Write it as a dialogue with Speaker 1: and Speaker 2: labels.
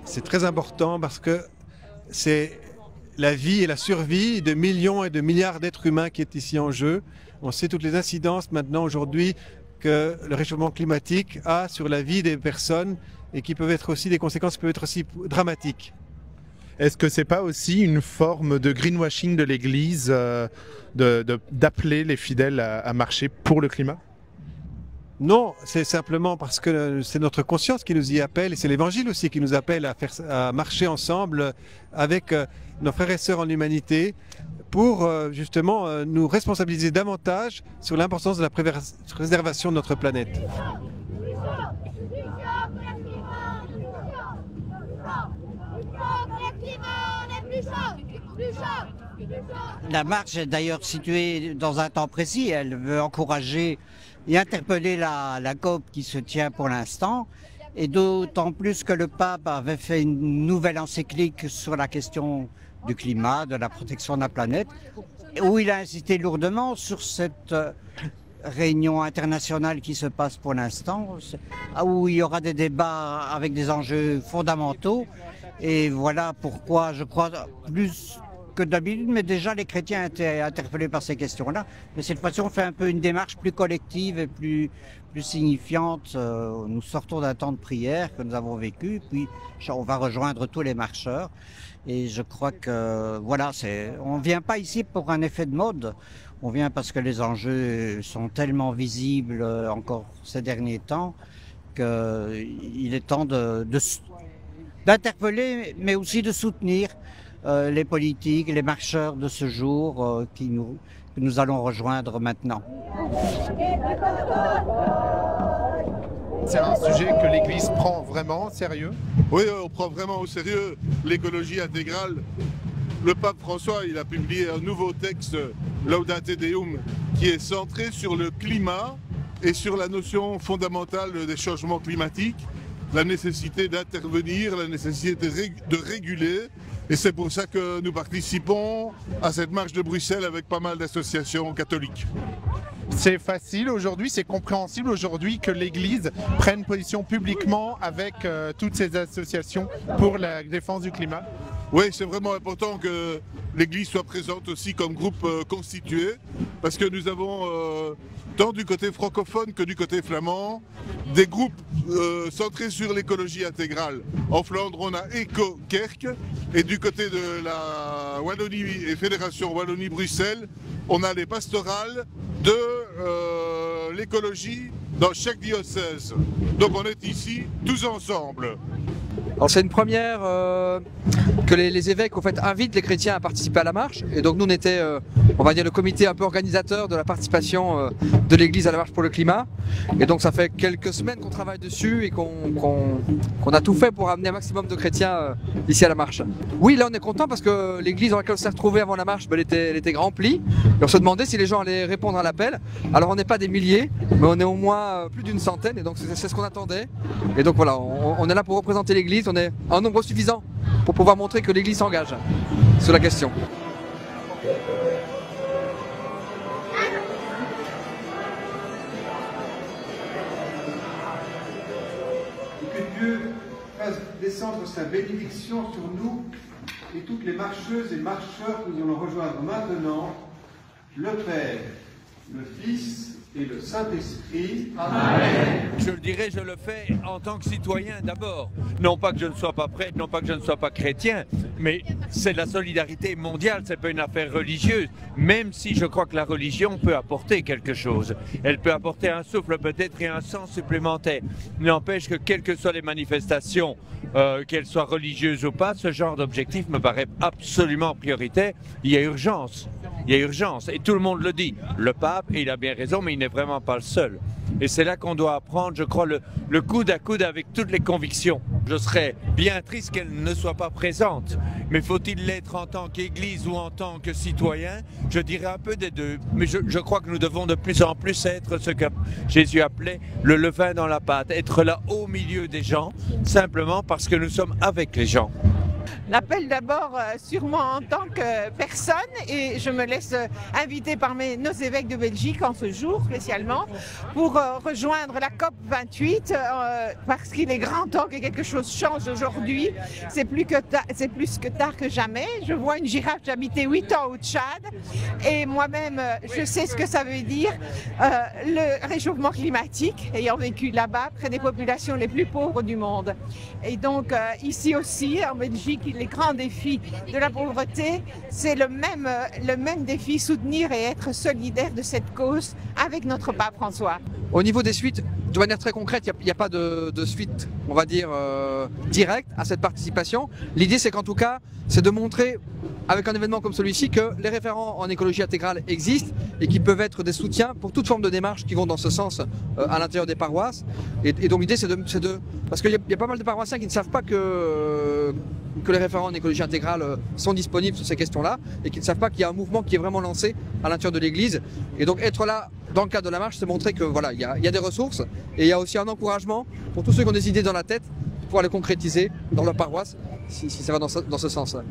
Speaker 1: C'est très important parce que c'est la vie et la survie de millions et de milliards d'êtres humains qui est ici en jeu. On sait toutes les incidences maintenant aujourd'hui que le réchauffement climatique a sur la vie des personnes et qui peuvent être aussi des conséquences qui peuvent être aussi dramatiques.
Speaker 2: Est-ce que c'est pas aussi une forme de greenwashing de l'Église d'appeler les fidèles à marcher pour le climat?
Speaker 1: Non, c'est simplement parce que c'est notre conscience qui nous y appelle et c'est l'Évangile aussi qui nous appelle à marcher ensemble avec nos frères et sœurs en humanité pour justement nous responsabiliser davantage sur l'importance de la préservation de notre planète.
Speaker 3: La marche est d'ailleurs située dans un temps précis. Elle veut encourager et interpeller la COP qui se tient pour l'instant. Et d'autant plus que le pape avait fait une nouvelle encyclique sur la question du climat, de la protection de la planète, où il a insisté lourdement sur cette réunion internationale qui se passe pour l'instant, où il y aura des débats avec des enjeux fondamentaux. Et voilà pourquoi je crois plus que d'habitude, mais déjà les chrétiens étaient interpellés par ces questions-là. Mais cette fois-ci, on fait un peu une démarche plus collective et plus signifiante. Nous sortons d'un temps de prière que nous avons vécu, puis on va rejoindre tous les marcheurs. Et je crois que voilà, on ne vient pas ici pour un effet de mode. On vient parce que les enjeux sont tellement visibles encore ces derniers temps qu'il est temps d'interpeller, mais aussi de soutenir les politiques, les marcheurs de ce jour que nous allons rejoindre maintenant.
Speaker 2: C'est un sujet que l'Église prend vraiment au sérieux?
Speaker 4: Oui, on prend vraiment au sérieux l'écologie intégrale. Le pape François, il a publié un nouveau texte, Laudate Deum, qui est centré sur le climat et sur la notion fondamentale des changements climatiques, la nécessité d'intervenir, la nécessité de réguler. Et c'est pour ça que nous participons à cette marche de Bruxelles avec pas mal d'associations catholiques.
Speaker 2: C'est facile aujourd'hui, c'est compréhensible aujourd'hui que l'Église prenne position publiquement avec toutes ces associations pour la défense du climat?
Speaker 4: Oui, c'est vraiment important que l'Église soit présente aussi comme groupe constitué, parce que nous avons, tant du côté francophone que du côté flamand, des groupes centrés sur l'écologie intégrale. En Flandre, on a Eco-Kerk, et du côté de la Wallonie et Fédération Wallonie-Bruxelles, on a les pastorales de l'écologie dans chaque diocèse. Donc on est ici tous ensemble.
Speaker 5: Alors c'est une première que les évêques en fait invitent les chrétiens à participer à la marche, et donc nous on était on va dire le comité un peu organisateur de la participation de l'Église à la marche pour le climat, et donc ça fait quelques semaines qu'on travaille dessus et qu'on a tout fait pour amener un maximum de chrétiens ici à la marche. Oui, là on est content parce que l'église dans laquelle on s'est retrouvé avant la marche, elle était remplie, et on se demandait si les gens allaient répondre à l'appel. Alors on n'est pas des milliers, mais on est au moins plus d'une centaine, et donc c'est ce qu'on attendait. Et donc voilà, on est là pour représenter l'église, on est un nombre suffisant pour pouvoir montrer que l'église s'engage sur la question.
Speaker 1: Que Dieu fasse descendre sa bénédiction sur nous et toutes les marcheuses et marcheurs que nous allons rejoindre maintenant, le Père, le Fils et le Saint-Esprit.
Speaker 6: Amen. Je le dirais, je le fais en tant que citoyen d'abord. Non pas que je ne sois pas prêtre, non pas que je ne sois pas chrétien, mais c'est la solidarité mondiale, c'est pas une affaire religieuse. Même si je crois que la religion peut apporter quelque chose. Elle peut apporter un souffle peut-être et un sens supplémentaire. N'empêche que quelles que soient les manifestations, qu'elles soient religieuses ou pas, ce genre d'objectif me paraît absolument prioritaire. Il y a urgence. Il y a urgence, et tout le monde le dit. Le pape, et il a bien raison, mais il n'est vraiment pas le seul. Et c'est là qu'on doit apprendre, je crois, le coude à coude avec toutes les convictions. Je serais bien triste qu'elle ne soit pas présente. Mais faut-il l'être en tant qu'Église ou en tant que citoyen? Je dirais un peu des deux. Mais je crois que nous devons de plus en plus être ce que Jésus appelait le levain dans la pâte. Être là au milieu des gens, simplement parce que nous sommes avec les gens.
Speaker 7: L'appel d'abord sûrement en tant que personne et je me laisse inviter par nos évêques de Belgique en ce jour spécialement pour rejoindre la COP 28 parce qu'il est grand temps que quelque chose change aujourd'hui. C'est plus que tard que jamais. Je vois une girafe, j'ai habité 8 ans au Tchad et moi-même je sais ce que ça veut dire le réchauffement climatique ayant vécu là-bas près des populations les plus pauvres du monde. Et donc ici aussi en Belgique les grands défis de la pauvreté c'est le même défi, soutenir et être solidaire de cette cause avec notre pape François.
Speaker 5: Au niveau des suites, de manière très concrète, il n'y a pas de suite, on va dire, directe à cette participation. L'idée, c'est qu'en tout cas, c'est de montrer, avec un événement comme celui-ci, que les référents en écologie intégrale existent et qui peuvent être des soutiens pour toute forme de démarche qui vont dans ce sens à l'intérieur des paroisses. Et donc l'idée, c'est de... Parce qu'il y a pas mal de paroissiens qui ne savent pas que les référents en écologie intégrale sont disponibles sur ces questions-là et qui ne savent pas qu'il y a un mouvement qui est vraiment lancé à l'intérieur de l'Église. Et donc être là dans le cadre de la marche, c'est montrer que voilà, il y a des ressources et il y a aussi un encouragement pour tous ceux qui ont des idées dans la tête pour pouvoir les concrétiser dans leur paroisse si ça va dans ce sens-là.